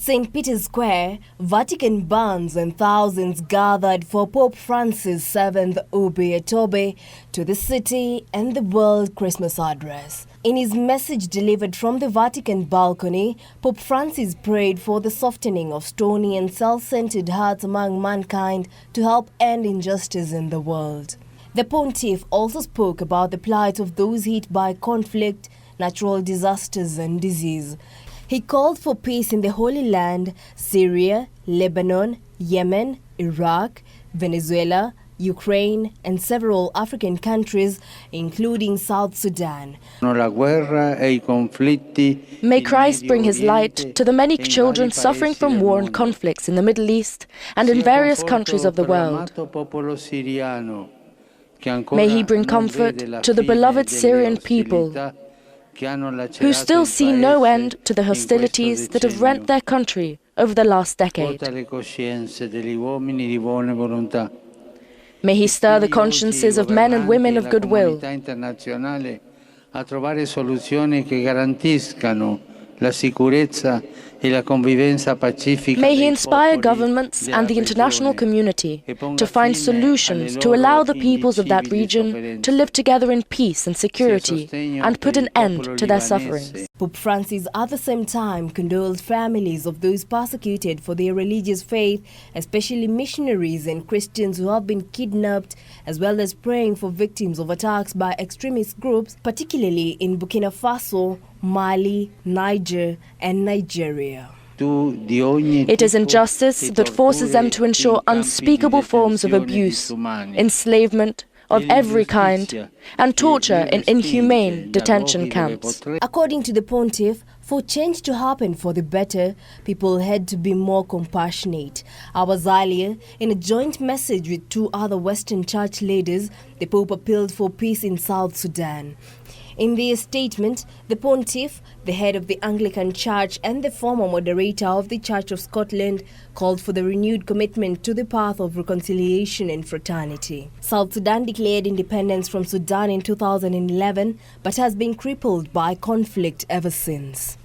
At St. Peter's Square, Vatican barns and thousands gathered for Pope Francis' 7th Urbi et Orbi to the city and the world Christmas address. In his message delivered from the Vatican balcony, Pope Francis prayed for the softening of stony and self-centered hearts among mankind to help end injustice in the world. The pontiff also spoke about the plight of those hit by conflict, natural disasters and disease. He called for peace in the Holy Land, Syria, Lebanon, Yemen, Iraq, Venezuela, Ukraine and several African countries, including South Sudan. May Christ bring his light to the many children suffering from war and conflicts in the Middle East and in various countries of the world. May he bring comfort to the beloved Syrian people who still see no end to the hostilities that have rent their country over the last decade. May he stir the consciences of men and women of goodwill. May he inspire governments and the international community to find solutions to allow the peoples of that region to live together in peace and security and put an end to their sufferings. Pope Francis at the same time condoled families of those persecuted for their religious faith, especially missionaries and Christians who have been kidnapped, as well as praying for victims of attacks by extremist groups, particularly in Burkina Faso, Mali, Niger and Nigeria. It is injustice that forces them to endure unspeakable forms of abuse, enslavement of every kind, and torture in inhumane detention camps. According to the pontiff, for change to happen for the better, people had to be more compassionate. Hours earlier, in a joint message with two other Western church leaders, the Pope appealed for peace in South Sudan. In their statement, the pontiff, the head of the Anglican Church and the former moderator of the Church of Scotland, called for the renewed commitment to the path of reconciliation and fraternity. South Sudan declared independence from Sudan in 2011, but has been crippled by conflict ever since.